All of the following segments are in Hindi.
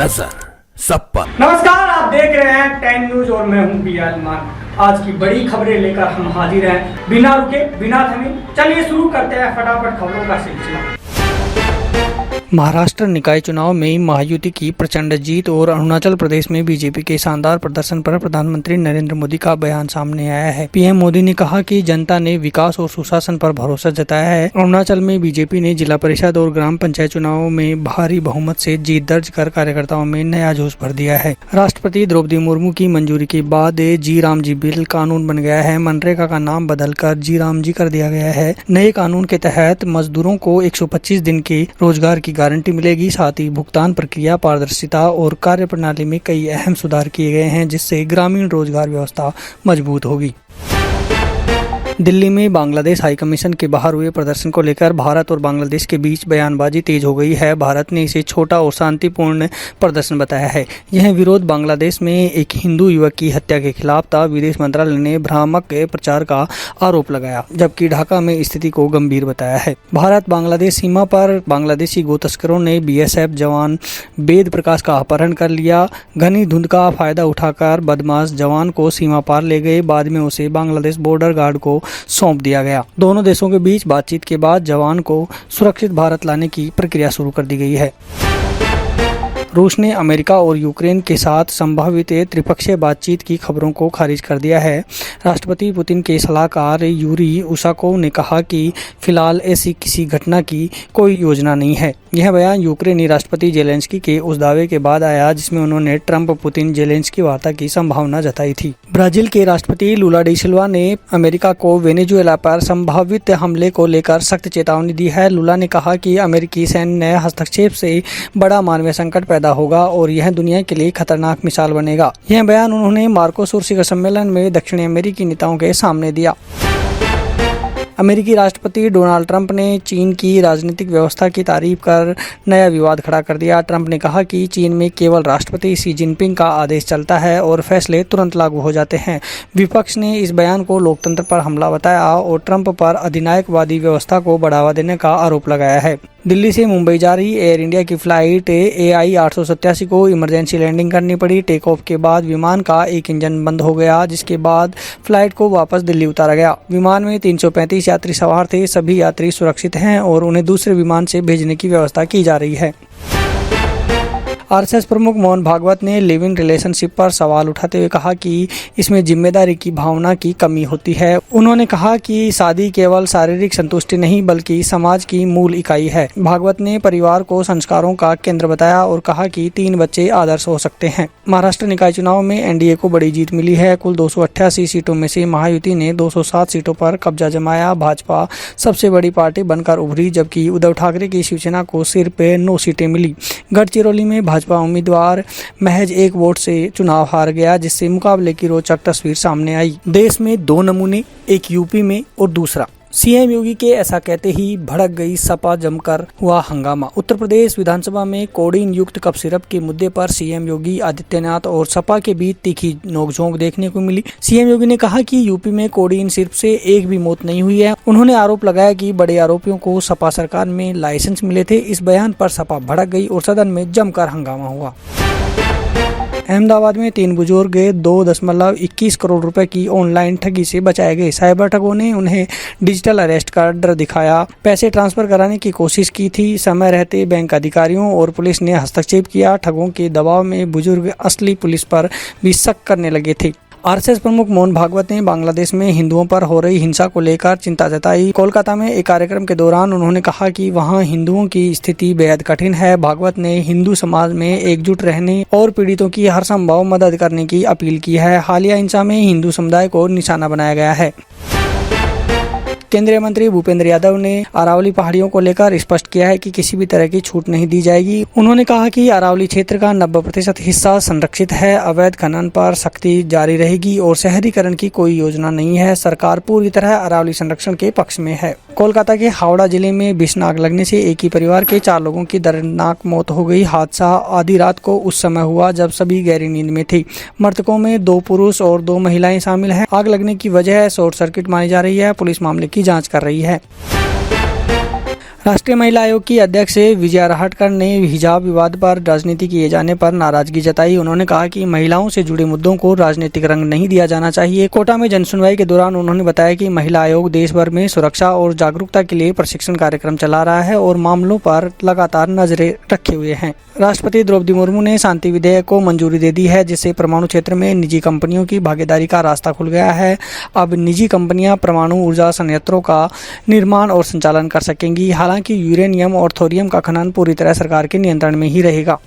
नजर सब पर। नमस्कार, आप देख रहे हैं 10 न्यूज और मैं हूं बियाल मान। आज की बड़ी खबरें लेकर हम हाजिर हैं, बिना रुके बिना थमे। चलिए शुरू करते हैं फटाफट खबरों का सिलसिला। महाराष्ट्र निकाय चुनाव में महायुति की प्रचंड जीत और अरुणाचल प्रदेश में बीजेपी के शानदार प्रदर्शन पर प्रधानमंत्री नरेंद्र मोदी का बयान सामने आया है। पीएम मोदी ने कहा कि जनता ने विकास और सुशासन पर भरोसा जताया है। अरुणाचल में बीजेपी ने जिला परिषद और ग्राम पंचायत चुनावों में भारी बहुमत से जीत दर्ज कर कार्यकर्ताओं में नया जोश भर दिया है। राष्ट्रपति द्रौपदी मुर्मू की मंजूरी के बाद जी राम जी बिल कानून बन गया है। मनरेगा का नाम बदलकर जी राम जी कर दिया गया है। नए कानून के तहत मजदूरों को 125 दिन के रोजगार की गारंटी मिलेगी। साथ ही भुगतान प्रक्रिया, पारदर्शिता और कार्य प्रणाली में कई अहम सुधार किए गए हैं, जिससे ग्रामीण रोजगार व्यवस्था मजबूत होगी। दिल्ली में बांग्लादेश हाई कमीशन के बाहर हुए प्रदर्शन को लेकर भारत और बांग्लादेश के बीच बयानबाजी तेज हो गई है। भारत ने इसे छोटा और शांतिपूर्ण प्रदर्शन बताया है। यह विरोध बांग्लादेश में एक हिंदू युवक की हत्या के खिलाफ था। विदेश मंत्रालय ने भ्रामक प्रचार का आरोप लगाया, जबकि ढाका में स्थिति को गंभीर बताया है। भारत बांग्लादेश सीमा पर बांग्लादेशी गो तस्करों ने बीएसएफ जवान वेद प्रकाश का अपहरण कर लिया। घनी धुंध का फायदा उठाकर बदमाश जवान को सीमा पार ले गए। बाद में उसे बांग्लादेश बॉर्डर गार्ड को सौंप दिया गया। दोनों देशों के बीच बातचीत के बाद जवान को सुरक्षित भारत लाने की प्रक्रिया शुरू कर दी गई है। रूस ने अमेरिका और यूक्रेन के साथ संभावित त्रिपक्षीय बातचीत की खबरों को खारिज कर दिया है। राष्ट्रपति पुतिन के सलाहकार यूरी उसाकोव ने कहा कि फिलहाल ऐसी किसी घटना की कोई योजना नहीं है। यह बयान यूक्रेनी राष्ट्रपति जेलेंस्की के उस दावे के बाद आया जिसमें उन्होंने ट्रंप पुतिन जेलेंस्की वार्ता की संभावना जताई थी। ब्राजील के राष्ट्रपति लूला डी सिल्वा ने अमेरिका को वेनेजुएला पर संभावित हमले को लेकर सख्त चेतावनी दी है। लूला ने कहा कि अमेरिकी सैन्य हस्तक्षेप से बड़ा मानवीय संकट पैदा होगा और यह दुनिया के लिए खतरनाक मिसाल बनेगा। यह बयान उन्होंने मार्कोसुर शिखर सम्मेलन में दक्षिण अमेरिकी नेताओं के सामने दिया। अमेरिकी राष्ट्रपति डोनाल्ड ट्रंप ने चीन की राजनीतिक व्यवस्था की तारीफ कर नया विवाद खड़ा कर दिया। ट्रंप ने कहा कि चीन में केवल राष्ट्रपति शी जिनपिंग का आदेश चलता है और फैसले तुरंत लागू हो जाते हैं। विपक्ष ने इस बयान को लोकतंत्र पर हमला बताया और ट्रंप पर अधिनायकवादी व्यवस्था को बढ़ावा देने का आरोप लगाया है। दिल्ली से मुंबई जा रही एयर इंडिया की फ्लाइट AI 887 को इमरजेंसी लैंडिंग करनी पड़ी। टेक ऑफ के बाद विमान का एक इंजन बंद हो गया, जिसके बाद फ्लाइट को वापस दिल्ली उतारा गया। विमान में 335 यात्री सवार थे। सभी यात्री सुरक्षित हैं और उन्हें दूसरे विमान से भेजने की व्यवस्था की जा रही है। आरएसएस प्रमुख मोहन भागवत ने लिव इन रिलेशनशिप पर सवाल उठाते हुए कहा कि इसमें जिम्मेदारी की भावना की कमी होती है। उन्होंने कहा कि शादी केवल शारीरिक संतुष्टि नहीं बल्कि समाज की मूल इकाई है। भागवत ने परिवार को संस्कारों का केंद्र बताया और कहा कि 3 बच्चे आदर्श हो सकते हैं। महाराष्ट्र निकाय चुनाव में एनडीए को बड़ी जीत मिली है। कुल 288 सीटों में से महायुति ने 207 सीटों पर कब्जा जमाया। भाजपा सबसे बड़ी पार्टी बनकर उभरी, जबकि उद्धव ठाकरे की शिवसेना को सिर्फ 9 सीटें मिली। गढ़चिरौली में भाजपा उम्मीदवार महज 1 वोट से चुनाव हार गया, जिससे मुकाबले की रोचक तस्वीर सामने आई। देश में 2 नमूने, एक यूपी में और दूसरा सीएम योगी के ऐसा कहते ही भड़क गई सपा, जमकर हुआ हंगामा। उत्तर प्रदेश विधानसभा में कोडीन युक्त कफ सिरप के मुद्दे पर सीएम योगी आदित्यनाथ और सपा के बीच तीखी नोकझोंक देखने को मिली। सीएम योगी ने कहा कि यूपी में कोडीन सिरप से एक भी मौत नहीं हुई है। उन्होंने आरोप लगाया कि बड़े आरोपियों को सपा सरकार में लाइसेंस मिले थे। इस बयान पर सपा भड़क गई और सदन में जमकर हंगामा हुआ। अहमदाबाद में 3 बुजुर्ग 2.21 करोड़ रुपए की ऑनलाइन ठगी से बचाए गए। साइबर ठगों ने उन्हें डिजिटल अरेस्ट का डर दिखाया। पैसे ट्रांसफर कराने की कोशिश की थी। समय रहते बैंक अधिकारियों और पुलिस ने हस्तक्षेप किया। ठगों के दबाव में बुजुर्ग असली पुलिस पर भी शक करने लगे थे। आरएसएस प्रमुख मोहन भागवत ने बांग्लादेश में हिंदुओं पर हो रही हिंसा को लेकर चिंता जताई। कोलकाता में एक कार्यक्रम के दौरान उन्होंने कहा कि वहां हिंदुओं की स्थिति बेहद कठिन है। भागवत ने हिंदू समाज में एकजुट रहने और पीड़ितों की हर संभव मदद करने की अपील की है। हालिया हिंसा में हिंदू समुदाय को निशाना बनाया गया है। केंद्रीय मंत्री भूपेंद्र यादव ने अरावली पहाड़ियों को लेकर स्पष्ट किया है कि किसी भी तरह की छूट नहीं दी जाएगी। उन्होंने कहा कि अरावली क्षेत्र का 90% हिस्सा संरक्षित है। अवैध खनन पर सख्ती जारी रहेगी और शहरीकरण की कोई योजना नहीं है। सरकार पूरी तरह अरावली संरक्षण के पक्ष में है। कोलकाता के हावड़ा जिले में विषाक्त आग लगने से एक ही परिवार के 4 लोगों की दर्दनाक मौत हो गई। हादसा आधी रात को उस समय हुआ जब सभी गहरी नींद में थे। मृतकों में 2 पुरुष और 2 महिलाएं शामिल हैं। आग लगने की वजह शॉर्ट सर्किट मानी जा रही है। पुलिस मामले की जांच कर रही है। राष्ट्रीय महिला आयोग की अध्यक्ष विजया राहटकर ने हिजाब विवाद पर राजनीति किए जाने पर नाराजगी जताई। उन्होंने कहा कि महिलाओं से जुड़े मुद्दों को राजनीतिक रंग नहीं दिया जाना चाहिए। कोटा में जनसुनवाई के दौरान उन्होंने बताया कि महिला आयोग देश भर में सुरक्षा और जागरूकता के लिए प्रशिक्षण कार्यक्रम चला रहा है और मामलों पर लगातार नजरें रखे हुए है। राष्ट्रपति द्रौपदी मुर्मू ने शांति विधेयक को मंजूरी दे दी है, जिससे परमाणु क्षेत्र में निजी कंपनियों की भागीदारी का रास्ता खुल गया है। अब निजी कंपनियां परमाणु ऊर्जा संयंत्रों का निर्माण और संचालन कर सकेंगी। हालांकि यूरेनियम और थोरियम का खनन पूरी तरह सरकार के नियंत्रण में ही रहेगा।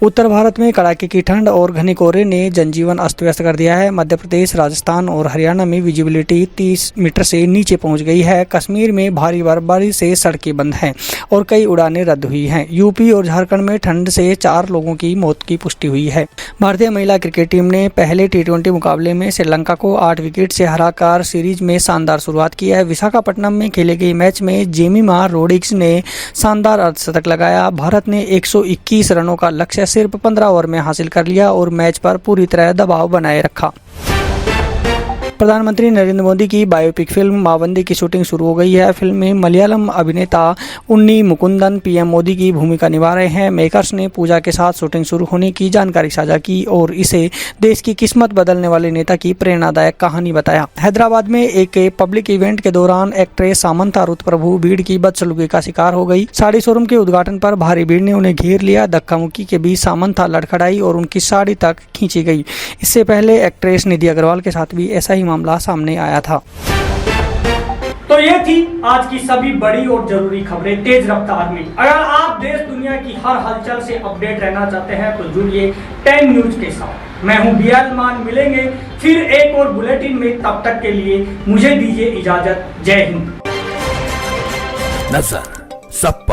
उत्तर भारत में कड़ाके की ठंड और घने कोहरे ने जनजीवन अस्त व्यस्त कर दिया है। मध्य प्रदेश, राजस्थान और हरियाणा में विजिबिलिटी 30 मीटर से नीचे पहुंच गई है। कश्मीर में भारी बर्फबारी से सड़कें बंद हैं और कई उड़ानें रद्द हुई हैं। यूपी और झारखंड में ठंड से 4 लोगों की मौत की पुष्टि हुई है। भारतीय महिला क्रिकेट टीम ने पहले T20 मुकाबले में श्रीलंका को 8 विकेट से हराकर सीरीज में शानदार शुरुआत की है। विशाखापट्टनम में खेले गए मैच में जेमिमा रोड्रिग्स ने शानदार अर्धशतक लगाया। भारत ने 121 रनों का लक्ष्य सिर्फ 15 ओवर में हासिल कर लिया और मैच पर पूरी तरह दबाव बनाए रखा। प्रधानमंत्री नरेंद्र मोदी की बायोपिक फिल्म मावंदी की शूटिंग शुरू हो गई है। फिल्म में मलयालम अभिनेता उन्नी मुकुंदन पीएम मोदी की भूमिका निभा रहे हैं। मेकर्स ने पूजा के साथ शूटिंग शुरू होने की जानकारी साझा की और इसे देश की किस्मत बदलने वाले नेता की प्रेरणादायक कहानी बताया। हैदराबाद में एक पब्लिक इवेंट के दौरान एक्ट्रेस सामंथा रुथ प्रभु भीड़ की बदसलूकी का शिकार हो गई। साड़ी शोरूम के उद्घाटन पर भारी भीड़ ने उन्हें घेर लिया। धक्का मुक्की के बीच सामंथा लड़खड़ाई और उनकी साड़ी तक खींची गई। इससे पहले एक्ट्रेस निधि अग्रवाल के साथ भी ऐसा ही मामला सामने आया था। तो ये थी आज की सभी बड़ी और जरूरी खबरें तेज रफ्तार में। अगर आप देश दुनिया की हर हलचल से अपडेट रहना चाहते हैं तो जुड़िए 10 न्यूज के साथ। मैं हूं BL मान, मिलेंगे फिर एक और बुलेटिन में। तब तक के लिए मुझे दीजिए इजाजत। जय हिंद। नजर सब